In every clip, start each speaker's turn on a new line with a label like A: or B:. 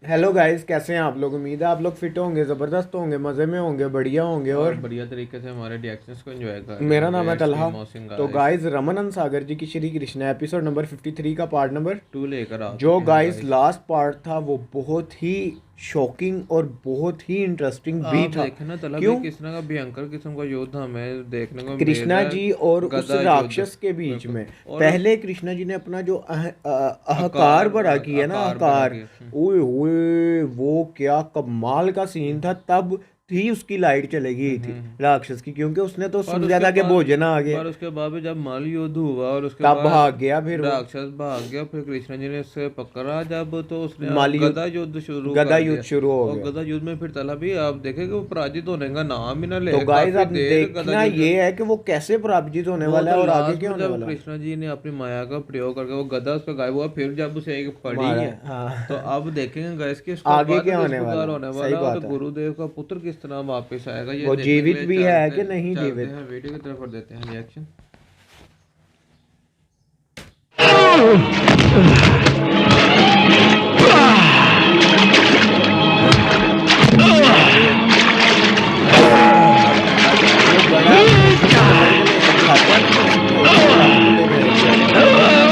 A: Hello guys, कैसे हैं आप लोग। उम्मीद है आप लोग फिट होंगे, ज़बरदस्त होंगे, मज़े में होंगे, बढ़िया होंगे
B: और
A: और
B: बढ़िया तरीके से हमारे रिएक्शंस को एंजॉय कर रहे
A: मेरा
B: होंगे।
A: नाम है
B: इट्स मी
A: तलहा।
B: मोहसिन
A: तो
B: गाइस।
A: गाइस, रमन सागर जी की श्री कृष्ण एपिसोड नंबर 53 का पार्ट नंबर
B: 2 लेकर आ
A: जो
B: चुके हैं
A: गाइस
B: गाइस।
A: लास्ट पार्ट था वो बहुत ही शॉकिंग और बहुत ही इंटरेस्टिंग भी
B: आप
A: था।
B: देखें ना, तलब
A: क्यों?
B: एक किस तरह का भयंकर किस्म का युद्ध हमें देखने को मिल
A: कृष्णा
B: रहा
A: जी और
B: है।
A: उस
B: गदा युद्ध,
A: राक्षस के बीच
B: बिल्कुल।
A: में
B: और
A: पहले कृष्णा जी ने अपना जो अहकार
B: आकार
A: भरा किया ना,
B: आकार बढ़ा
A: अहकार।
B: के
A: ओए ओए, वो क्या कमाल का सीन था। तब थी उसकी लाइट चली गई थी
B: हम्म।
A: राक्षस की, क्योंकि उसने तो
B: पर
A: समझा
B: उसके
A: था कि
B: बाद
A: भोजन आ गया।
B: पर उसके बाद भी जब मल युद्ध हुआ और उसके
A: तब
B: बाद
A: भाग गया फिर वो
B: राक्षस भाग गया, फिर कृष्ण जी ने उससे पकड़ा जब, तो उसने
A: माली
B: गदा
A: युद्ध,
B: युद्ध शुरू
A: गदा
B: कर
A: युद्ध
B: दिया।
A: शुरू हो
B: और
A: गया।
B: गदा युद्ध में फिर तला भी आप देखेंगे वो पराजित होने का नाम ही ना
A: तो
B: ले,
A: गाइस
B: काफी
A: अब
B: देर गदा
A: देखना
B: युद्ध।
A: ये है कि वो कैसे पराजित होने
B: वो
A: वाला
B: तो
A: है और आगे
B: लास्ट
A: क्या
B: में
A: होने
B: जब
A: वाला है।
B: कृष्ण जी ने अपनी माया का प्रयोग करके वो गदा उस पर गायब हुआ, फिर जब उसे एक पड़ी
A: मारा
B: है,
A: है,
B: तो
A: हाँ।
B: अब देखेंगे गैस कि उसका
A: आगे
B: बाद
A: क्या
B: किस
A: होने
B: प्रकार
A: वाला है,
B: होने
A: सही
B: वाला है और
A: बात है।
B: गुरुदेव का पुत्र किस तरह वापस आएगा, ये
A: वो
B: देखने के
A: जीवित
B: लिए
A: भी है
B: चलते
A: कि नहीं
B: चलते
A: जीवित।
B: हैं वीडियो की तरफ और देते हैं रिएक्शन।
A: वो बड़ा कृष्ण को पकड़ के ले दिखाते हैं ना, कृष्ण को उसके हाथ कटे हुए होते हैं। तलवार। यार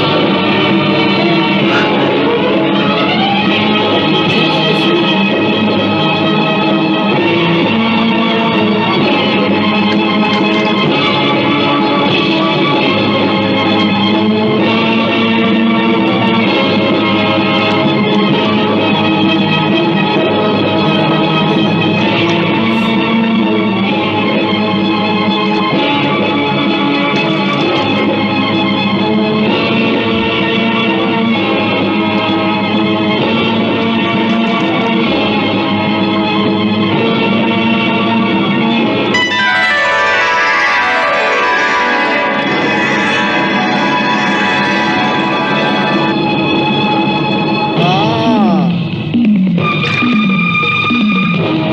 A: कृष्णा जी ने जान है किसी वैसी पे कर दी उसकी बस। गाने अजीब है। ये बात है। कृष्णा जी ने उस राक्षस की पेट में ले जाएगा क्या? और पूछेगा किससे? हाँ, अभी देखेंगे।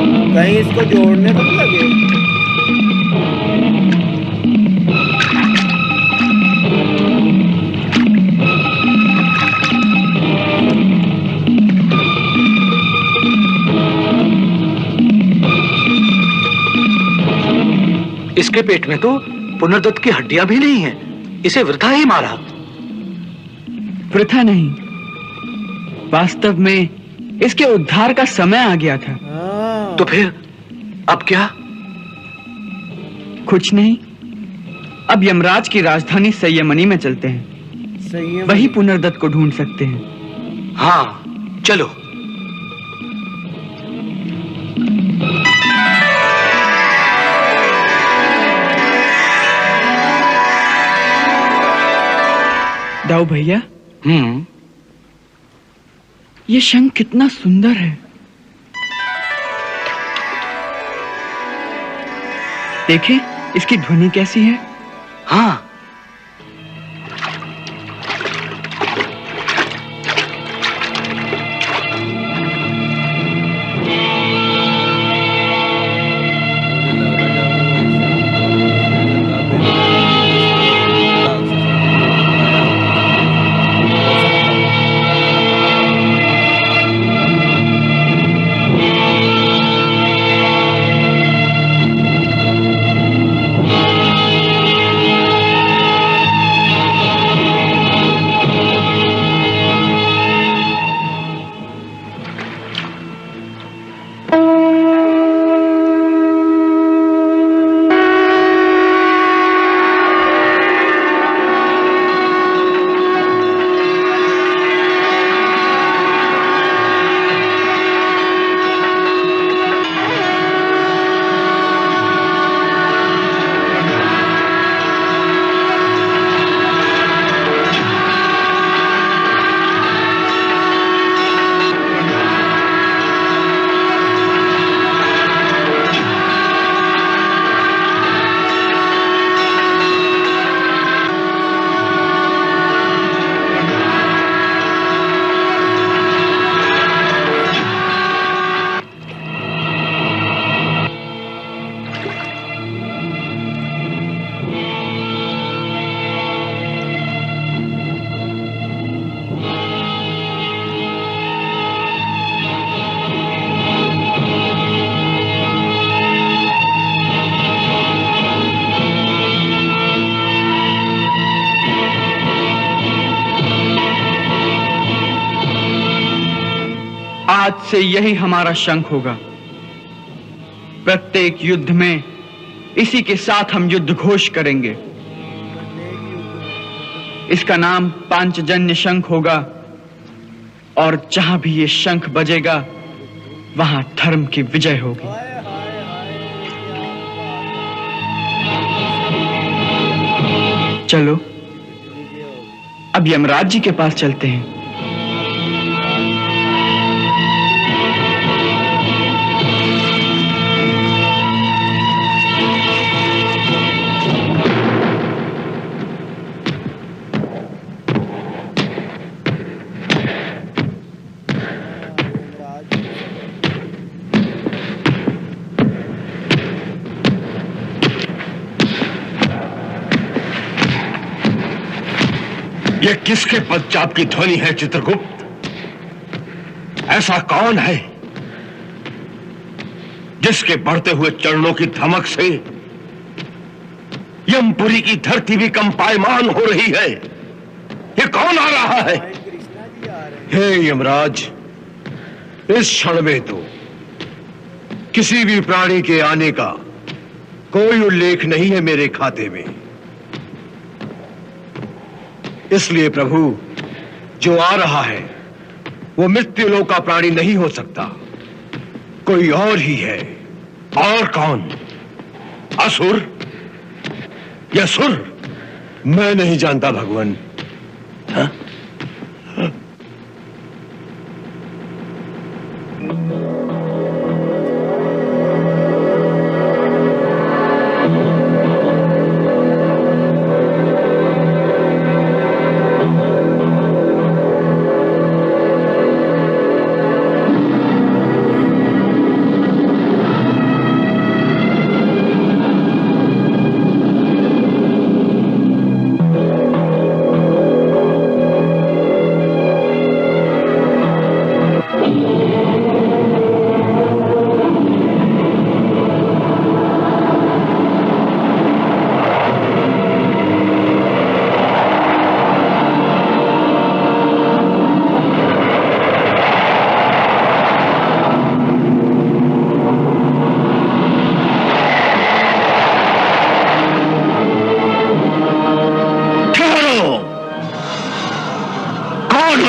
A: हाँ, कहीं इसको जोड़ने तो नहीं लगे।
C: इसके पेट में तो पुनर्दत्त की हड्डियां भी नहीं हैं। इसे वृथा ही मारा।
D: वृथा नहीं, वास्तव में इसके उद्धार का समय आ गया था।
C: तो
A: हाँ,
C: फिर अब क्या?
D: कुछ नहीं, अब यमराज की राजधानी संयमनी में चलते हैं।
A: सही है।
D: वही पुनर्दत्त को ढूंढ सकते हैं।
C: हाँ, चलो।
D: दाऊ भैया,
C: हम्म।
D: ये शंख कितना सुंदर है। देखें, इसकी ध्वनि कैसी है।
C: हाँ,
D: आज से यही हमारा शंख होगा। प्रत्येक युद्ध में इसी के साथ हम युद्ध घोष करेंगे। इसका नाम पांचजन्य शंख होगा और जहां भी ये शंख बजेगा वहां धर्म की विजय होगी। चलो अब यमराज जी के पास चलते हैं।
E: ये किसके पदचाप की ध्वनि है चित्रगुप्त? ऐसा कौन है जिसके बढ़ते हुए चरणों की धमक से यमपुरी की धरती भी कंपायमान हो रही है? ये कौन आ रहा है? हे यमराज, इस क्षण में तो किसी भी प्राणी के आने का कोई उल्लेख नहीं है मेरे खाते में। इसलिए प्रभु, जो आ रहा है वो मृत्युलोक का प्राणी नहीं हो सकता, कोई और ही है। और कौन? असुर या सुर? मैं नहीं जानता भगवान। हाँ?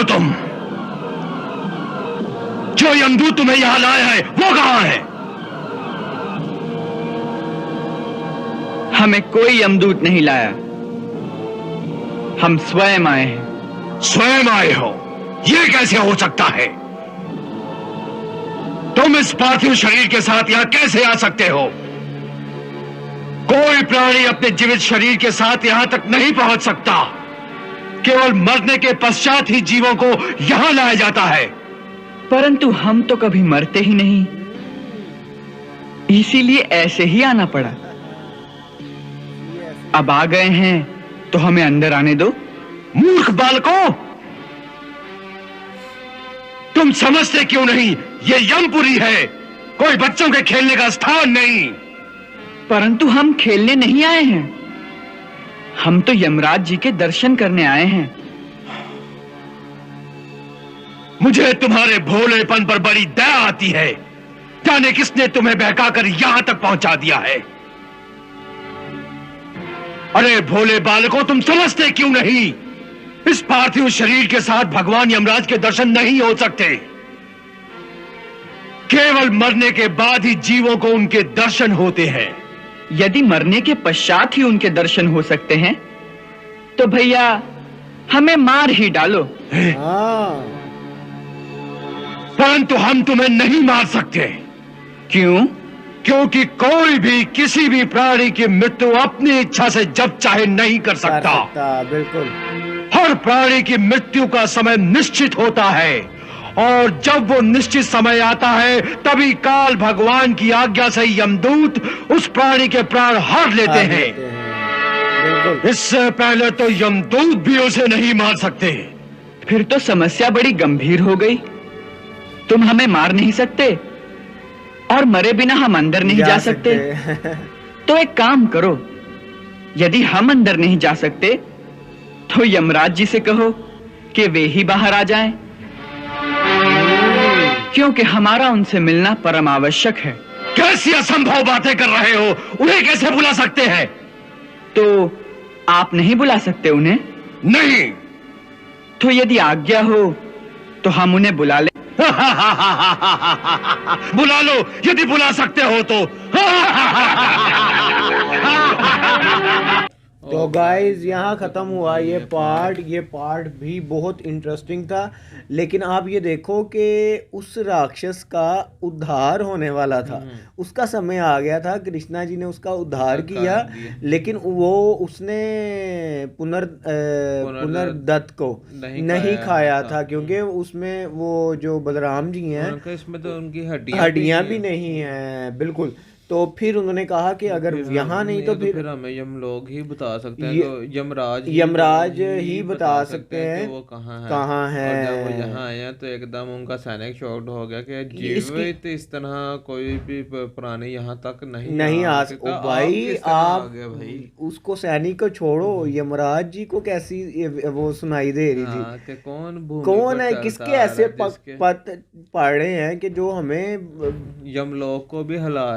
E: तुम? जो यमदूत तुम्हें यहां लाया है वो कहां है?
D: हमें कोई यमदूत नहीं लाया, हम स्वयं आए हैं।
E: स्वयं आए हो? यह कैसे हो सकता है? तुम इस पार्थिव शरीर के साथ यहां कैसे आ सकते हो? कोई प्राणी अपने जीवित शरीर के साथ यहां तक नहीं पहुंच सकता। केवल मरने के पश्चात ही जीवों को यहां लाया जाता है।
D: परंतु हम तो कभी मरते ही नहीं, इसीलिए ऐसे ही आना पड़ा। अब आ गए हैं तो हमें अंदर आने दो।
E: मूर्ख बालकों, तुम समझते क्यों नहीं? यह यमपुरी है, कोई बच्चों के खेलने का स्थान नहीं।
D: परंतु हम खेलने नहीं आए हैं, हम तो यमराज जी के दर्शन करने आए हैं।
E: मुझे तुम्हारे भोलेपन पर बड़ी दया आती है। जाने किसने तुम्हें बहकाकर यहां तक पहुंचा दिया है। अरे भोले बालकों, तुम समझते क्यों नहीं? इस पार्थिव शरीर के साथ भगवान यमराज के दर्शन नहीं हो सकते। केवल मरने के बाद ही जीवों को उनके दर्शन होते हैं।
D: यदि मरने के पश्चात ही उनके दर्शन हो सकते हैं तो भैया हमें मार ही डालो।
E: परंतु हम तुम्हें नहीं मार सकते।
D: क्यों?
E: क्योंकि कोई भी किसी भी प्राणी की मृत्यु अपनी इच्छा से जब चाहे नहीं कर सकता।
A: बिल्कुल।
E: हर प्राणी की मृत्यु का समय निश्चित होता है, और जब वो निश्चित समय आता है तभी काल भगवान की आज्ञा से यमदूत उस प्राणी के प्राण हर लेते हैं। इससे पहले तो यमदूत भी उसे नहीं मार सकते।
D: फिर तो समस्या बड़ी गंभीर हो गई। तुम हमें मार नहीं सकते और मरे बिना हम अंदर नहीं जा सकते। तो एक काम करो, यदि हम अंदर नहीं जा सकते तो यमराज जी से कहो कि वे ही बाहर आ जाएं। क्योंकि हमारा उनसे मिलना परम आवश्यक है।
E: कैसी असंभव बातें कर रहे हो? उन्हें कैसे बुला सकते हैं?
D: तो आप नहीं बुला सकते उन्हें?
E: नहीं।
D: तो यदि आज्ञा हो तो हम उन्हें बुला लें।
E: बुला लो, यदि बुला सकते हो तो।
A: तो गाइस यहाँ ख़त्म हुआ ये पार्ट भी बहुत इंटरेस्टिंग था। लेकिन आप ये देखो कि उस राक्षस का उद्धार होने वाला था, उसका समय आ गया था, कृष्णा जी ने उसका उद्धार किया, लेकिन वो उसने पुनर्दत्त को नहीं खाया था, क्योंकि उसमें वो जो बलराम जी हैं
B: इसमें तो उनकी
A: हड्डियां भी नहीं हैं बिल्कुल। तो फिर उन्होंने कहा कि अगर यहाँ नहीं तो फिर
B: हमें यमलोक ही बता सकते हैं, तो
A: यमराज ही बता सकते हैं
B: वो कहाँ
A: है।
B: और जब वो यहाँ आए तो एकदम उनका सैनिक शॉक्ड हो गया कि जीवित इस तरह कोई भी प्राणी यहाँ तक नहीं आ सकता।
A: भाई आप उसको सैनिक को छोड़ो, यमराज जी को कैसी वो सुनाई दे रही थी
B: कि
A: कौन है, किसके ऐसे पद पढ़े हैं कि जो हमें
B: यमलोक को भी हिला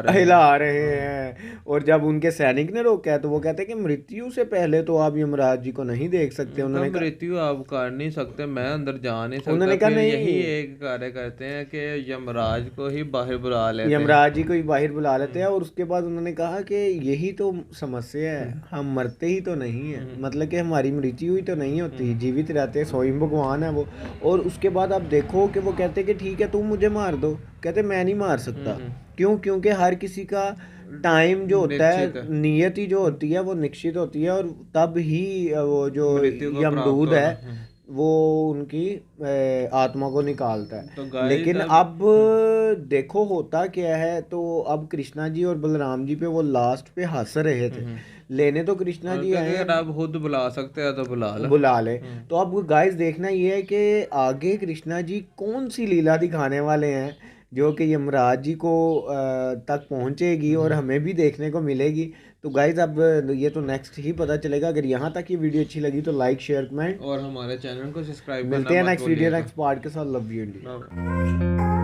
A: रहे हैं। और जब उनके सैनिक ने रोका तो वो कहते हैं कि मृत्यु से पहले तो आप यमराज जी को नहीं देख सकते। उन्होंने कहा
B: मृत्यु आप कर नहीं सकते, मैं अंदर जा नहीं सकता।
A: उन्होंने कहा नहीं,
B: यही एक कार्य करते हैं कि यमराज को ही बाहर बुला लेते हैं,
A: यमराज जी को ही बाहर बुला लेते हैं। और उसके बाद उन्होंने कहा कि यही तो समस्या है, हम मरते ही तो नहीं है, मतलब कि हमारी मृत्यु ही तो नहीं होती, जीवित रहते, स्वयं भगवान है वो। और उसके बाद आप देखो कि वो कहते कि ठीक है तुम मुझे मार दो, कहते मैं नहीं मार सकता। क्यों? क्योंकि हर किसी का टाइम जो होता है, नियति जो होती है वो निश्चित होती है, और तब ही वो जो यमदूत है वो उनकी आत्मा को निकालता है। तो लेकिन अब देखो होता क्या है, तो अब कृष्णा जी और बलराम जी पे वो लास्ट पे हंस रहे थे। लेने तो कृष्णा जी आए,
B: अगर आप खुद बुला सकते हैं तो
A: बुला ले। तो अब गाइस देखना ये है कि आगे कृष्णा जी कौन सी लीला दिखाने वाले हैं जो कि यमराज जी को तक पहुंचेगी और हमें भी देखने को मिलेगी। तो गाइज अब ये तो नेक्स्ट ही पता चलेगा। अगर यहाँ तक ये वीडियो अच्छी लगी तो लाइक शेयर कमेंट
B: और हमारे चैनल को सब्सक्राइब।
A: मिलते हैं नेक्स्ट वीडियो नेक्स्ट पार्ट के साथ। Love you India.